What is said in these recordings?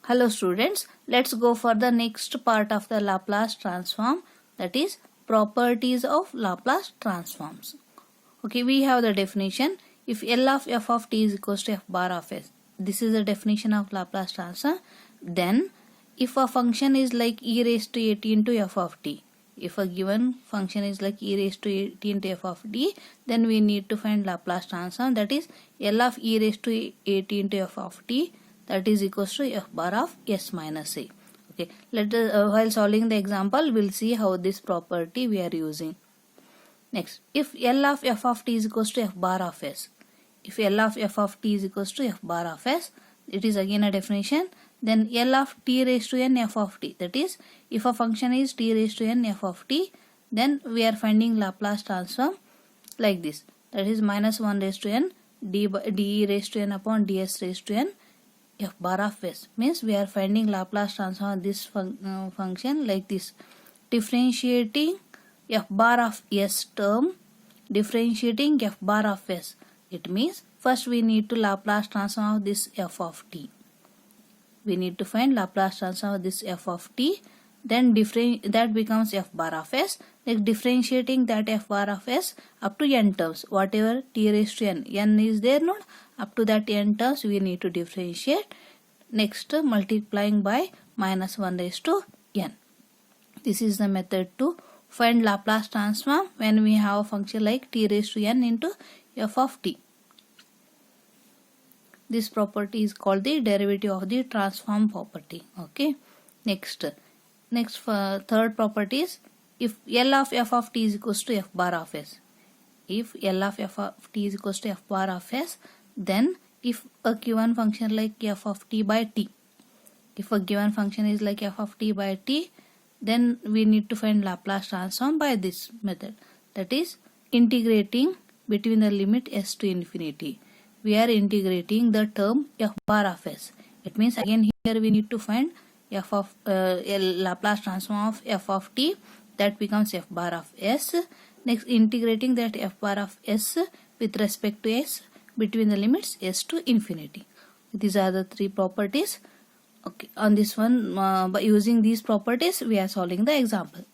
Hello students, let's go for the next part of the Laplace transform, that is properties of Laplace transforms. Okay, we have the definition. If L of f of t is equals to f bar of s, this is the definition of Laplace transform. Then if a function is like e raised to at into f of t, if a given function is like e raised to at into f of t, then we need to find Laplace transform, that is L of e raised to at into f of t, that is equals to f bar of s minus a. Okay, let us while solving the example, we'll see how this property we are using. Next, if L of f of t is equals to f bar of s, if L of f of t is equals to f bar of s, it is again a definition. Then L of t raised to n f of t, that is if a function is t raised to n f of t, then we are finding Laplace transform like this, that is minus 1 raised to n d raised to n upon ds raised to n f bar of s. Means we are finding Laplace transform of this function like this, differentiating f bar of s term, differentiating f bar of s. It means first we need to Laplace transform of this f of t. We need to find Laplace transform of this f of t. Then that becomes f bar of s. Like differentiating that f bar of s up to n terms, whatever t raised to n is there, not up to that n terms we need to differentiate. Next, multiplying by minus 1 raised to n. This is the method to find Laplace transform when we have a function like t raised to n into f of t. This property is called the derivative of the transform property. Okay. Next third property is if L of f of t is equals to f bar of s. If L of f of t is equals to f bar of s, then if a given function like f of t by t, if a given function is like f of t by t, then we need to find Laplace transform by this method, that is integrating between the limit s to infinity. We are integrating the term f bar of s. It means again here we need to find f of Laplace transform of f of t, that becomes f bar of s. Next, integrating that f bar of s with respect to s between the limits s to infinity. These are the three properties. Okay, on this one, by using these properties, we are solving the example.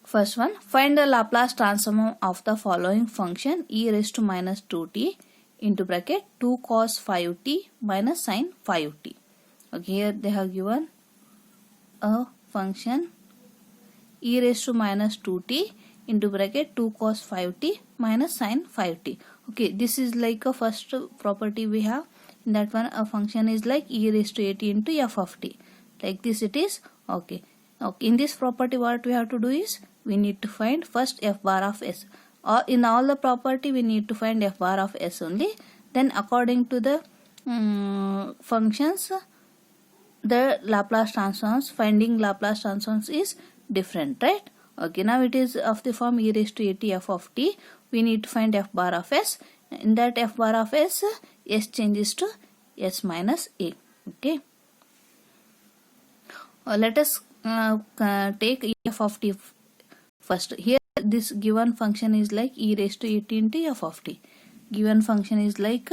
First one, find the Laplace transform of the following function e raised to minus 2t into bracket 2 cos 5t minus sin 5t. Okay, here they have given a function e raised to minus 2t into bracket 2 cos 5t minus sin 5t. Okay, this is like a first property we have. In that one, a function is like e raised to at into f of t. Like this it is. Okay. Okay, in this property what we have to do is we need to find first f bar of s. Or in all the property we need to find f bar of s only. Then according to the functions, the Laplace transforms, finding Laplace transforms is different, right? Okay, now it is of the form e raised to at f of t. We need to find f bar of s. In that f bar of s, s changes to s minus a. Okay. Let us take f of t first. Here this given function is like e raised to at into f of t. Given function is like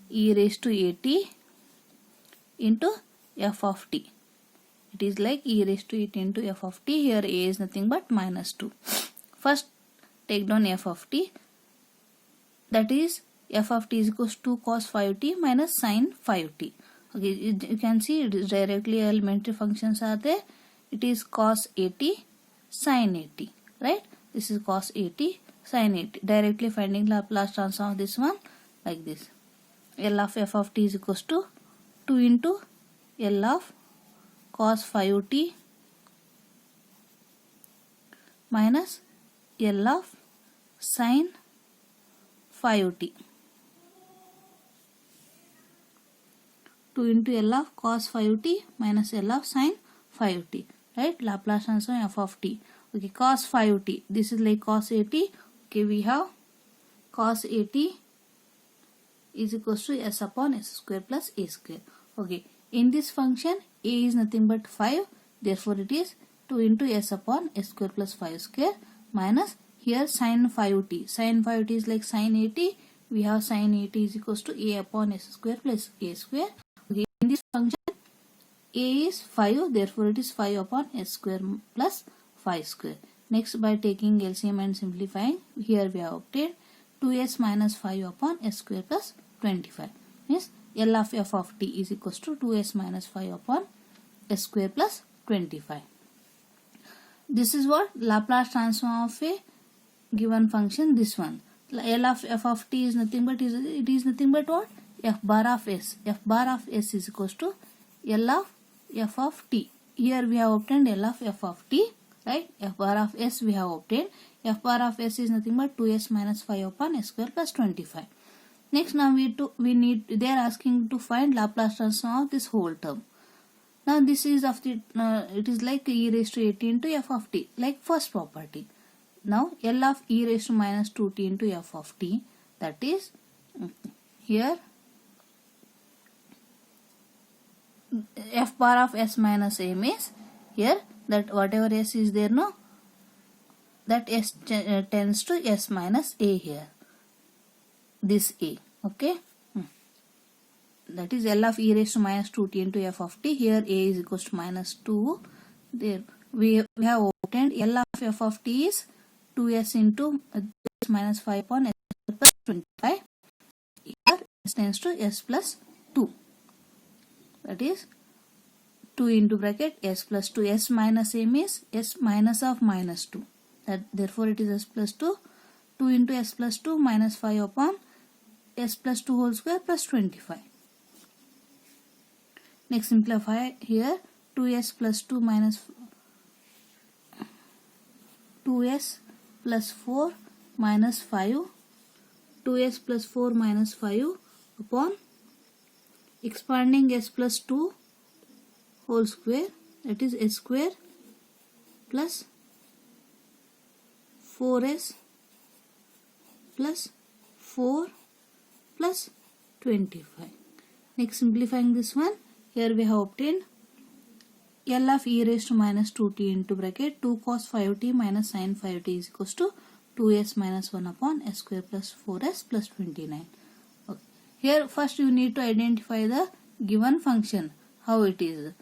e raised to at into f of t. It is like e raised to at into f of t. Here a is nothing but minus 2. First take down f of t. That is f of t is equals to 2 cos 5t minus sin 5t. Okay, you can see it is directly elementary functions are there. It is cos 80 sin 80, right? This is cos 80 sin 80. Directly finding Laplace transform of this one like this. L of f of t is equals to 2 into L of cos 5t minus L of sin 5t. 2 into L of cos 5t minus L of sin 5t, right? Laplace transform f of t. Okay, cos 5t, this is like cos 80. Okay, we have cos 80 is equals to s upon s square plus a square. Okay, in this function a is nothing but 5, therefore it is 2 into s upon s square plus 5 square minus here sin 5t. Sin 5t is like sin 80 we have sin at is equals to a upon s square plus a square. Okay, in this function a is 5, therefore it is 5 upon s square plus 5 square. Next, by taking LCM and simplifying, here we have obtained 2s minus 5 upon s square plus 25. Means L of f of t is equals to 2s minus 5 upon s square plus 25. This is what Laplace transform of a given function, this one. L of f of t is nothing but it is nothing but what? F bar of s. F bar of s is equals to L of f of t. Here we have obtained L of f of t, right? F bar of s we have obtained. F bar of s is nothing but 2s minus 5 upon s square plus 25. Next, now they are asking to find Laplace transform of this whole term. Now this is of the it is like e raised to 18 into f of t, like first property. Now L of e raised to minus 2t into f of t, that is here f bar of s minus a means here that whatever s is there, no, that s tends to s minus a here, this a, okay. That is L of e raised to minus 2t into f of t. Here a is equals to minus 2. There we have obtained L of f of t is 2s into s minus 5 upon s plus 25. Here s tends to s plus 2. That is 2 into bracket s plus 2. S minus a means s minus of minus 2. That therefore it is s plus 2. 2 into s plus 2 minus 5 upon s plus 2 whole square plus 25. Next, simplify here. 2s plus 2 minus 2s plus 4 minus 5, 2s plus 4 minus 5 upon expanding s plus 2 whole square, that is s square plus 4s plus 4 plus 25. Next, simplifying this one, here we have obtained L of e raised to minus 2t into bracket 2 cos 5t minus sin 5t is equals to 2s minus 1 upon s square plus 4s plus 29. Okay. Here first you need to identify the given function, how it is,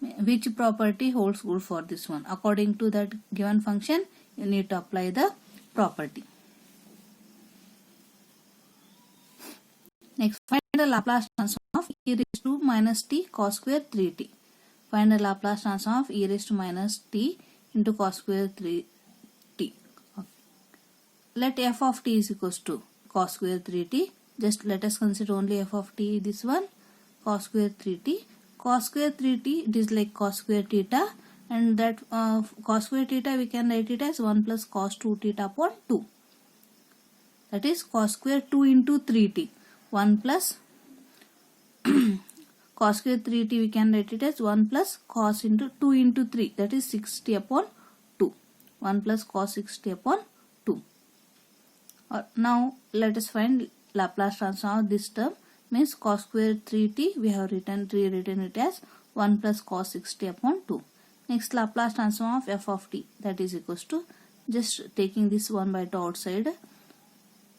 which property holds good for this one. According to that given function, you need to apply the property. Next, find the Laplace transform of e raised to minus t cos square 3t. Find the Laplace transform of e raised to minus t into cos square 3t. Okay. Let f of t is equals to cos square 3t. Just let us consider only f of t, this one, cos square 3t. Cos square 3t, it is like cos square theta, and that cos square theta we can write it as 1 plus cos 2 theta upon 2. That is cos square 2 into 3t. 1 plus cos square 3t we can write it as 1 plus cos into 2 into 3, that is 60 upon 2. 1 plus cos 60 upon 2. Now let us find Laplace transform of this term, means cos square 3t we have rewritten it as 1 plus cos 60 upon 2. Next, Laplace transform of f of t, that is equals to, just taking this 1 by 2 outside,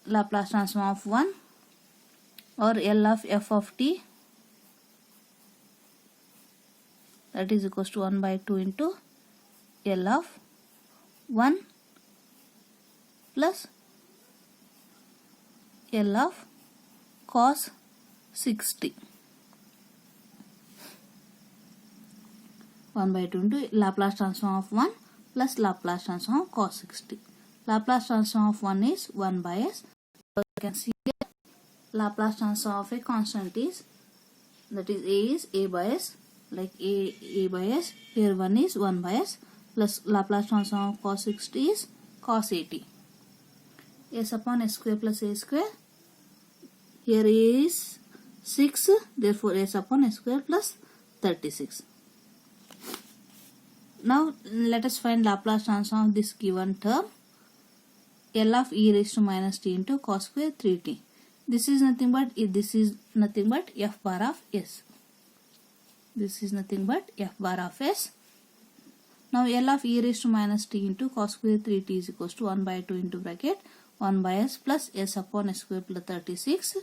Laplace transform of 1 or L of f of t, that is equals to 1 by 2 into L of 1 plus L of cos 60. 1 by 2 into Laplace transform of 1 plus Laplace transform of cos 60. Laplace transform of 1 is 1 by s. So you can see here Laplace transform of a constant is, that is a is a by s, like a by s. Here 1 is 1 by s plus Laplace transform of cos 60 is cos 80. S upon s square plus a square. Here a is 6, therefore s upon s square plus 36. Now let us find Laplace transform of this given term, L of e raised to minus t into cos square 3t. This is nothing but f bar of s. This is nothing but f bar of s. Now L of e raised to minus t into cos square 3t is equals to 1 by 2 into bracket 1 by s plus s upon s square plus 36.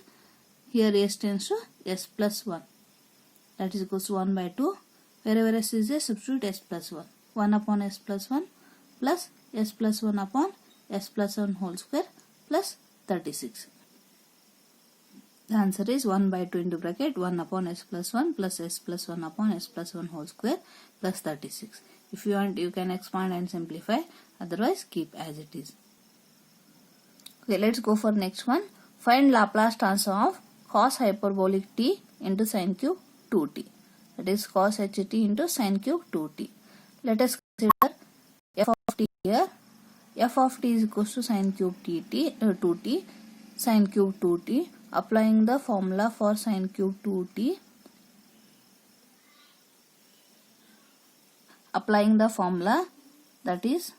Here s tends to s plus 1. That is equals to 1 by 2. Wherever s is there, substitute s plus 1. 1 upon s plus 1 plus s plus 1 upon s plus 1 whole square plus 36. The answer is 1 by 2 into bracket 1 upon s plus 1 plus s plus 1 upon s plus 1 whole square plus 36. If you want, you can expand and simplify. Otherwise, keep as it is. Okay, let's go for next one. Find Laplace transform of cos hyperbolic t into sin cube 2t. That is cos ht into sin cube 2t. Let us consider f of t here. F of t is equals to sin cube 2t, sin cube 2t. Applying the formula for sin cube 2t. Applying the formula, that is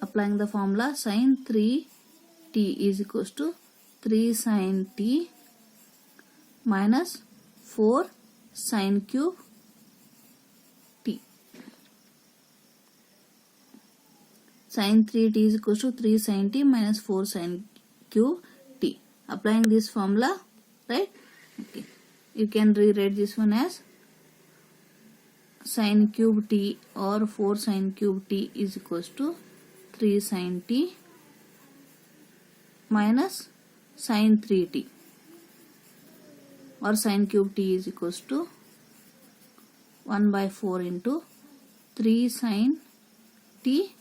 applying the formula, sin 3t is equals to 3 sin t minus 4 sin cube t. Sin 3t is equals to 3 sin t minus 4 sin cube t. Applying this formula, right? Okay. You can rewrite this one as sin cube t or 4 sin cube t is equals to 3 sin t minus sin 3t, or sin cube t is equals to 1 by 4 into 3 sin t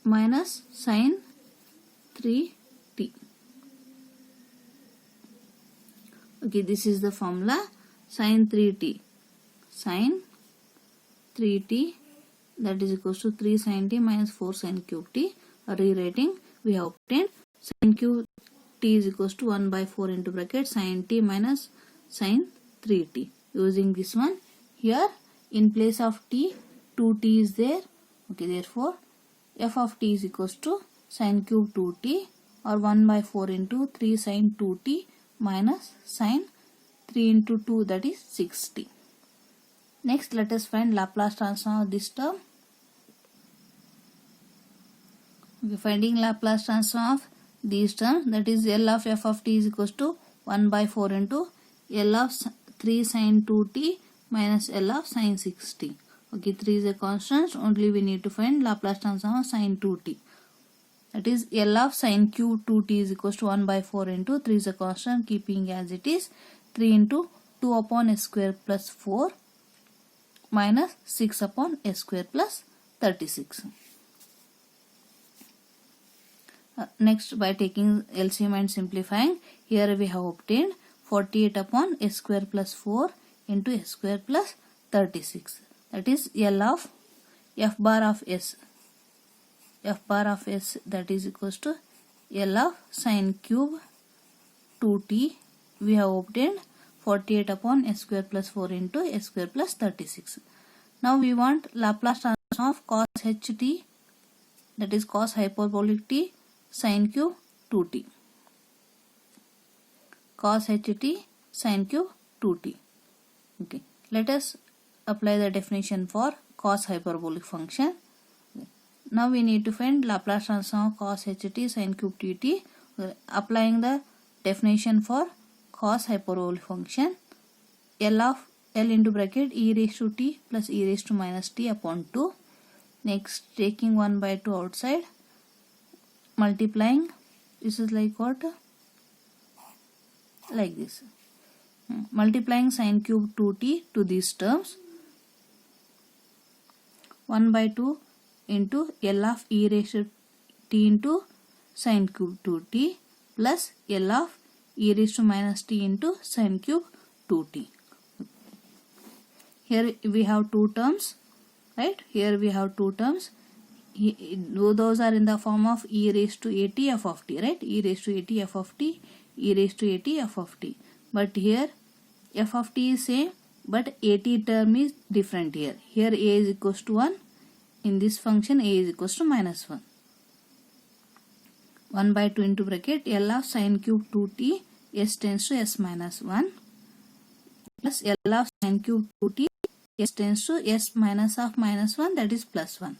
minus sin 3t. Okay, this is the formula. Sin 3t, that is equals to 3 sin t minus 4 sin cube t. Rewriting, we have obtained sin cube t is equals to 1 by 4 into bracket sin t minus sin 3t. Using this one, here in place of t, 2t is there. Okay, therefore f of t is equals to sin cube 2t, or 1 by 4 into 3 sin 2t minus sin 3 into 2, that is 6t. Next, let us find Laplace transform of this term. Okay, finding Laplace transform of these terms, that is L of f of t is equals to 1 by 4 into L of 3 sin 2t minus L of sin 6t. Okay, 3 is a constant, only we need to find Laplace transform of sin 2t. That is L of sin cube 2t is equals to 1 by 4 into 3 is a constant, keeping as it is 3 into 2 upon s square plus 4 minus 6 upon s square plus 36. Next, by taking LCM and simplifying, here we have obtained 48 upon s square plus 4 into s square plus 36. That is L of f bar of s. F bar of s, that is equals to L of sin cube 2t. We have obtained 48 upon s square plus 4 into s square plus 36. Now we want Laplace transform of cos ht, that is cos hyperbolic t sin cube 2t. Cos ht sin cube 2t. Okay, let us apply the definition for cos hyperbolic function. Now we need to find Laplace transform of cos ht sin cube dt. Applying the definition for cos hyperbolic function, L into bracket e raised to t plus e raised to minus t upon 2. Next, taking 1 by 2 outside, multiplying, this is like what? Like this. Multiplying sin cube 2t to these terms, 1 by 2 into L of e raised to t into sin cube 2t plus L of e raised to minus t into sin cube 2t. Here we have two terms, right? Here we have two terms. Those are in the form of e raised to at f of t, right? E raised to at f of t, e raised to at f of t. But here f of t is same, but at term is different here. Here a is equals to 1. In this function a is equals to minus 1. 1 by 2 into bracket L of sin cube 2t, s tends to s minus 1 plus L of sin cube 2t s tends to s minus of minus 1, that is plus 1.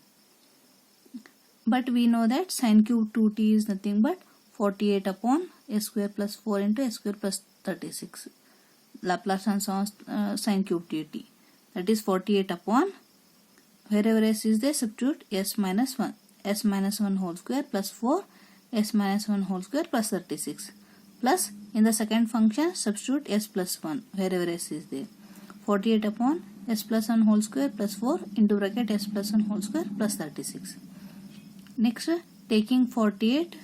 But we know that sin cube 2t is nothing but 48 upon s square plus 4 into s square plus 36. Laplace transform sin cube dt. That is 48 upon, wherever s is there, substitute s minus 1. S minus 1 whole square plus 4, s minus 1 whole square plus 36. Plus, in the second function, substitute s plus 1, wherever s is there. 48 upon s plus 1 whole square plus 4 into bracket s plus 1 whole square plus 36. Next, taking 48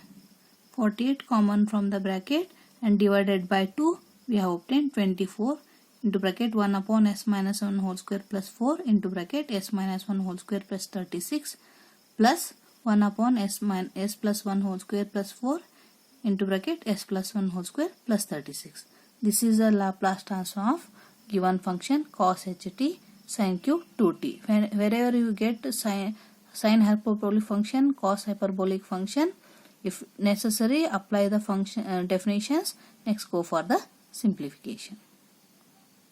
common from the bracket and divided by 2, we have obtained 24 into bracket 1 upon s minus 1 whole square plus 4 into bracket s minus 1 whole square plus 36 plus 1 upon s plus 1 whole square plus 4 into bracket s plus 1 whole square plus 36. This is the Laplace transform of given function cos ht sin cube 2t. Wherever you get sine hyperbolic function, cos hyperbolic function, if necessary, apply the function definitions. Next, go for the simplification.